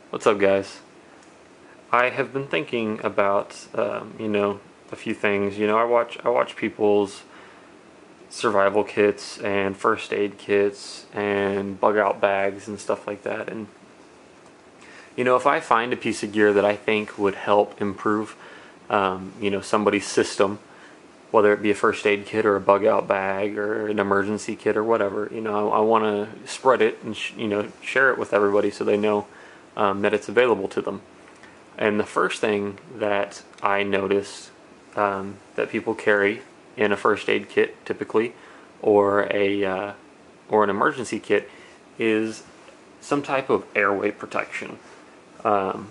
What's up, guys? I have been thinking about, a few things. I watch people's survival kits and first aid kits and bug out bags and stuff like that. And if I find a piece of gear that I think would help improve, somebody's system, whether it be a first aid kit or a bug out bag or an emergency kit or whatever, I want to spread it and share it with everybody so they know that it's available to them. And the first thing that I noticed that people carry in a first aid kit typically, or an emergency kit, is some type of airway protection. I'm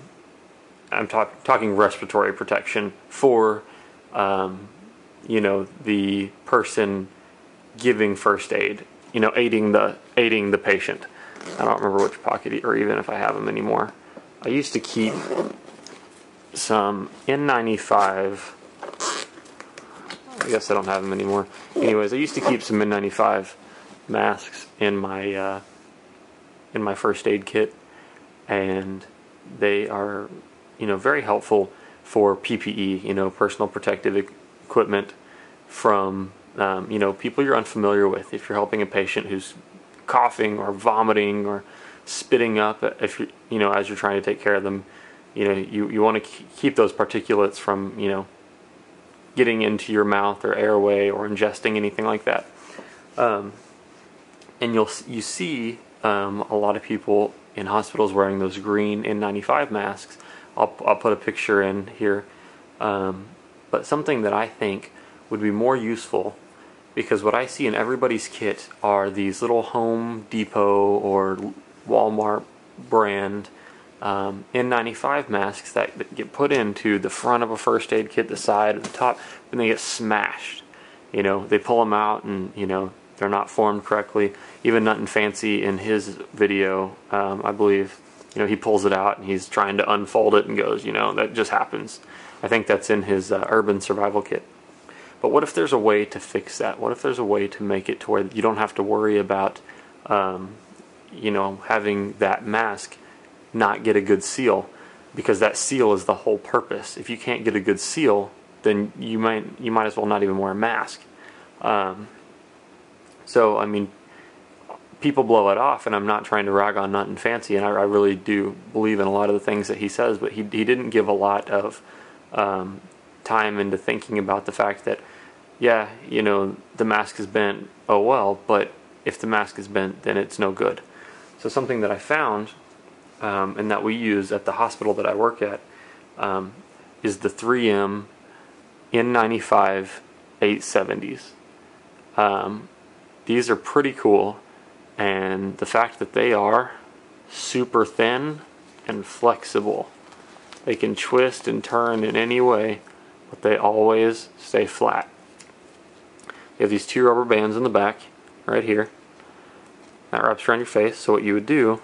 talking respiratory protection for the person giving first aid, aiding the patient. I don't remember which pocket, or even if I have them anymore. I used to keep some N95. I guess I don't have them anymore. Anyways, I used to keep some N95 masks in my first aid kit, and they are, very helpful for PPE, personal protective equipment, from people you're unfamiliar with. If you're helping a patient who's coughing or vomiting or spitting up, if you as you're trying to take care of them, you want to keep those particulates from getting into your mouth or airway or ingesting anything like that. And you see a lot of people in hospitals wearing those green N95 masks. I'll put a picture in here, but something that I think would be more useful, because what I see in everybody's kit are these little Home Depot or Walmart brand N95 masks that get put into the front of a first aid kit, the side, the top, and they get smashed. They pull them out and, they're not formed correctly. Even Nothing Fancy in his video, I believe, he pulls it out and he's trying to unfold it and goes, that just happens. I think that's in his urban survival kit. But what if there's a way to fix that? What if there's a way to make it to where you don't have to worry about, having that mask not get a good seal? Because that seal is the whole purpose. If you can't get a good seal, then you might as well not even wear a mask. So, people blow it off, and I'm not trying to rag on Nothing Fancy, and I really do believe in a lot of the things that he says, but he didn't give a lot of time into thinking about the fact that, the mask is bent, oh well, but if the mask is bent, then it's no good. So something that I found, and that we use at the hospital that I work at, is the 3M N95 870s. These are pretty cool, and the fact that they are super thin and flexible. They can twist and turn in any way, but they always stay flat. You have these two rubber bands in the back, right here. That wraps around your face. So what you would do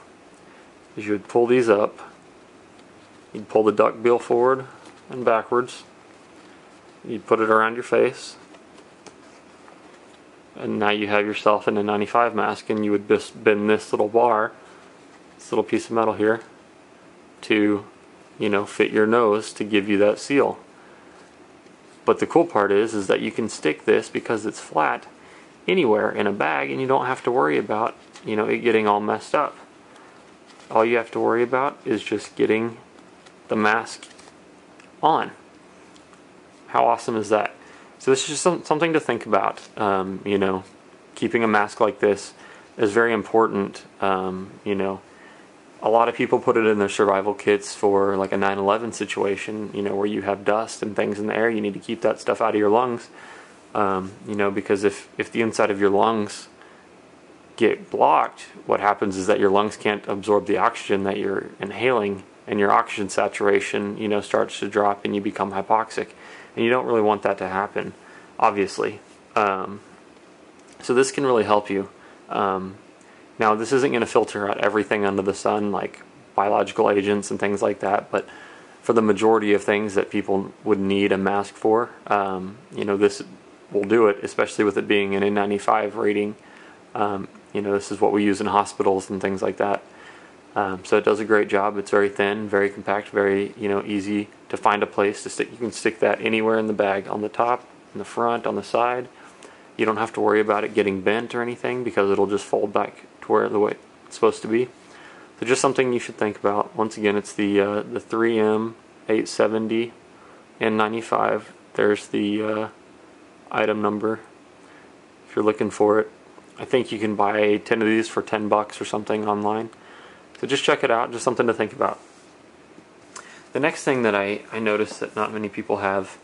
is you would pull these up. You'd pull the duck bill forward and backwards. You'd put it around your face. And now you have yourself an N95 mask, and you would just bend this little bar, this little piece of metal here, to fit your nose to give you that seal. But the cool part is that you can stick this, because it's flat, anywhere in a bag, and you don't have to worry about it getting all messed up. All you have to worry about is just getting the mask on. How awesome is that? So this is just something to think about. Keeping a mask like this is very important. A lot of people put it in their survival kits for like a 9/11 situation, where you have dust and things in the air. You need to keep that stuff out of your lungs, because if the inside of your lungs get blocked, what happens is that your lungs can't absorb the oxygen that you're inhaling, and your oxygen saturation, starts to drop, and you become hypoxic. And you don't really want that to happen, obviously. So this can really help you. Now, this isn't going to filter out everything under the sun, like biological agents and things like that, but for the majority of things that people would need a mask for, this will do it, especially with it being an N95 rating. This is what we use in hospitals and things like that. So it does a great job. It's very thin, very compact, very easy to find a place to stick. You can stick that anywhere in the bag, on the top, in the front, on the side. You don't have to worry about it getting bent or anything because it'll just fold back to where the way it's supposed to be. So just something you should think about. Once again, it's the 3M 870 N95. There's the item number if you're looking for it. I think you can buy 10 of these for $10 or something online. So just check it out, just something to think about. The next thing that I noticed that not many people have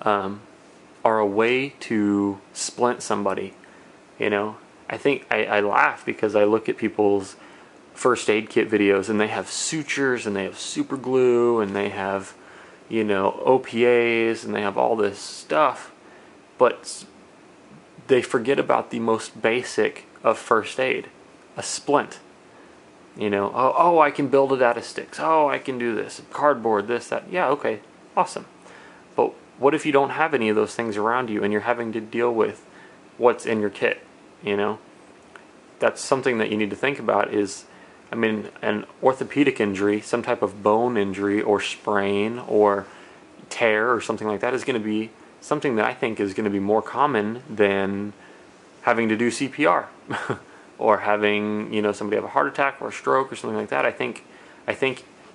are a way to splint somebody. I think I laugh because I look at people's first aid kit videos and they have sutures and they have super glue and they have OPAs and they have all this stuff, but they forget about the most basic of first aid, a splint. Oh, I can build it out of sticks. Oh, I can do this. Cardboard, this, that. Yeah, okay, awesome. But what if you don't have any of those things around you and you're having to deal with what's in your kit? That's something that you need to think about is, an orthopedic injury, some type of bone injury or sprain or tear or something like that is going to be something that I think is going to be more common than having to do CPR. Or having somebody have a heart attack or a stroke or something like that. I think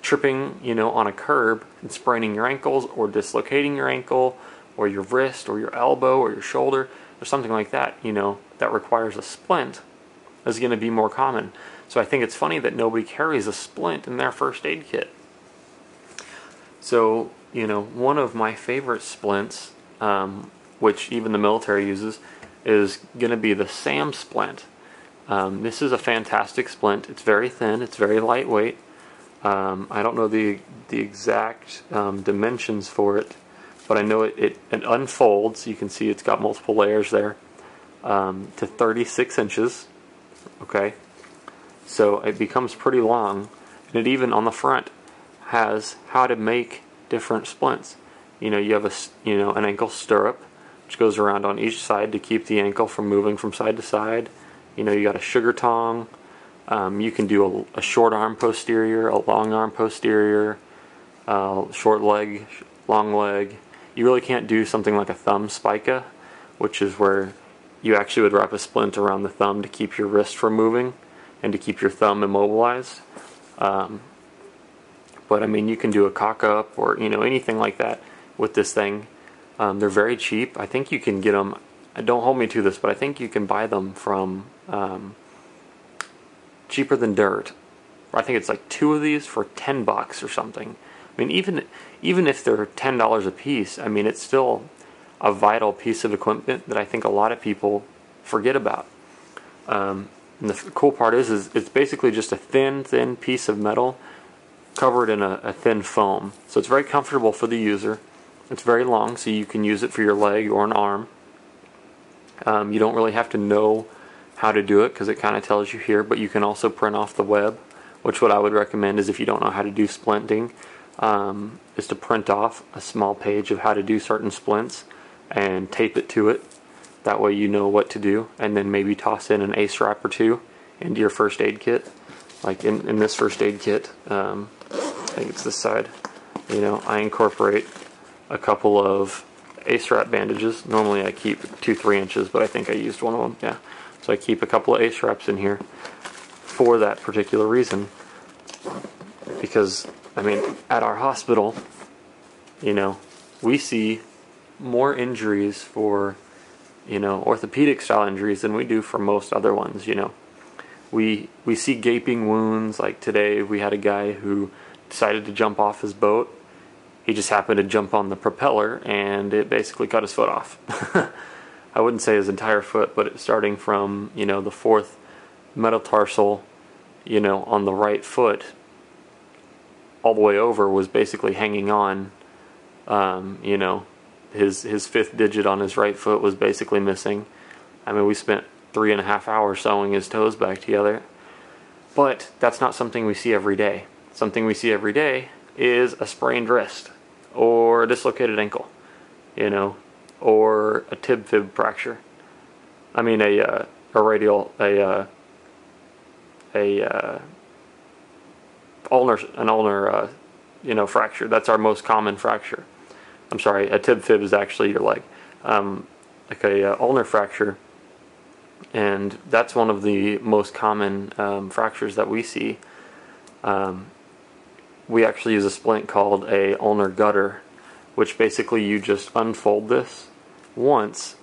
tripping on a curb and spraining your ankles or dislocating your ankle or your wrist or your elbow or your shoulder or something like that that requires a splint is going to be more common. So I think it's funny that nobody carries a splint in their first aid kit. So one of my favorite splints, which even the military uses, is going to be the SAM splint. This is a fantastic splint. It's very thin. It's very lightweight. I don't know the exact dimensions for it, but I know it unfolds. You can see it's got multiple layers there to 36 inches. Okay, so it becomes pretty long, and it even on the front has how to make different splints. You have an ankle stirrup, which goes around on each side to keep the ankle from moving from side to side. You got a sugar tong. You can do a short arm posterior, a long arm posterior, short leg, long leg. You really can't do something like a thumb spica, which is where you actually would wrap a splint around the thumb to keep your wrist from moving and to keep your thumb immobilized. But you can do a cock up or anything like that with this thing. They're very cheap. I think you can get them. Don't hold me to this, but I think you can buy them from cheaper than dirt. I think it's like 2 of these for $10 or something. Even if they're $10 a piece, it's still a vital piece of equipment that I think a lot of people forget about. And the cool part is it's basically just a thin piece of metal covered in a thin foam. So it's very comfortable for the user. It's very long, so you can use it for your leg or an arm. You don't really have to know how to do it because it kind of tells you here, but you can also print off the web, which what I would recommend is if you don't know how to do splinting, is to print off a small page of how to do certain splints and tape it to it. That way you know what to do, and then maybe toss in an ace wrap or 2 into your first aid kit. Like in this first aid kit, I think it's this side, I incorporate a couple of ace wrap bandages. Normally I keep 2-3 inches, but I think I used one of them. Yeah, so I keep a couple of ace wraps in here for that particular reason, because at our hospital, we see more injuries for orthopedic style injuries than we do for most other ones. We see gaping wounds. Like today we had a guy who decided to jump off his boat. He just happened to jump on the propeller and it basically cut his foot off. I wouldn't say his entire foot, but it's starting from, the 4th metatarsal, on the right foot all the way over was basically hanging on. His 5th digit on his right foot was basically missing. We spent 3.5 hours sewing his toes back together. But that's not something we see every day. Something we see every day is a sprained wrist or a dislocated ankle, or a tib fib fracture. A radial, ulnar fracture. That's our most common fracture. I'm sorry, a tib fib is actually your leg. Like a ulnar fracture, and that's one of the most common fractures that we see. We actually use a splint called a ulnar gutter, which basically you just unfold this once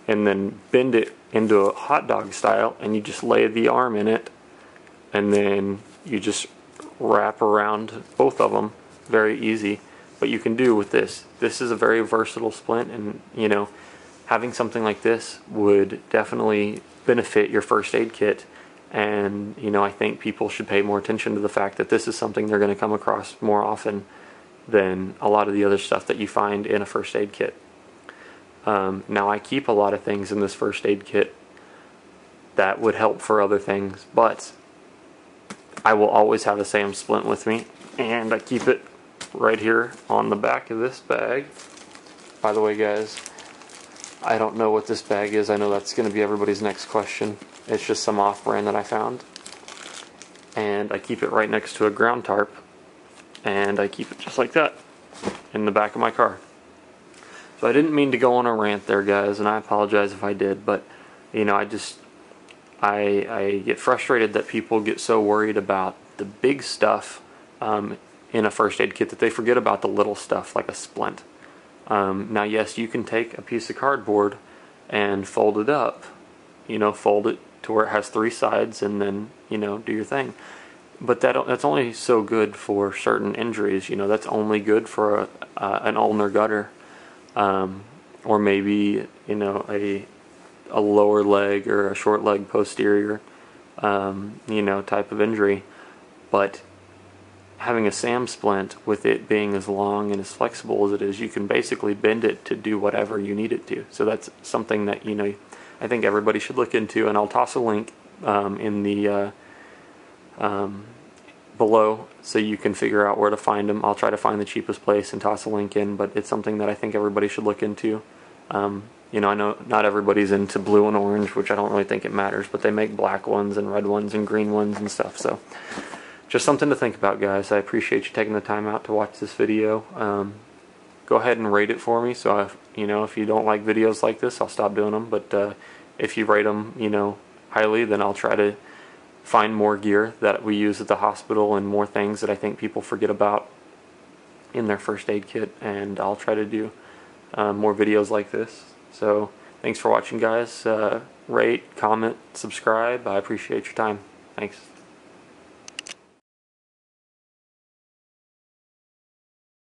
and then bend it into a hot dog style, and you just lay the arm in it, and then you just wrap around both of them. Very easy. But you can do with this. This is a very versatile splint, and having something like this would definitely benefit your first aid kit. And I think people should pay more attention to the fact that this is something they're going to come across more often than a lot of the other stuff that you find in a first aid kit. Now, I keep a lot of things in this first aid kit that would help for other things, but I will always have a SAM splint with me, and I keep it right here on the back of this bag. By the way, guys, I don't know what this bag is. I know that's going to be everybody's next question. It's just some off-brand that I found. And I keep it right next to a ground tarp. And I keep it just like that in the back of my car. So I didn't mean to go on a rant there, guys, and I apologize if I did. But, I get frustrated that people get so worried about the big stuff in a first aid kit that they forget about the little stuff like a splint. Now, yes, you can take a piece of cardboard and fold it up. Fold it to where it has 3 sides, and then do your thing. But that's only so good for certain injuries. That's only good for an ulnar gutter, or maybe a lower leg or a short leg posterior type of injury. But having a SAM splint, with it being as long and as flexible as it is, you can basically bend it to do whatever you need it to. So that's something that I think everybody should look into, and I'll toss a link in the below so you can figure out where to find them. I'll try to find the cheapest place and toss a link in, but it's something that I think everybody should look into. I know not everybody's into blue and orange, which I don't really think it matters, but they make black ones and red ones and green ones and stuff. So just something to think about, guys. I appreciate you taking the time out to watch this video. Go ahead and rate it for me. So if you don't like videos like this, I'll stop doing them. But if you rate them, highly, then I'll try to find more gear that we use at the hospital and more things that I think people forget about in their first aid kit. And I'll try to do more videos like this. So thanks for watching, guys. Rate, comment, subscribe. I appreciate your time. Thanks.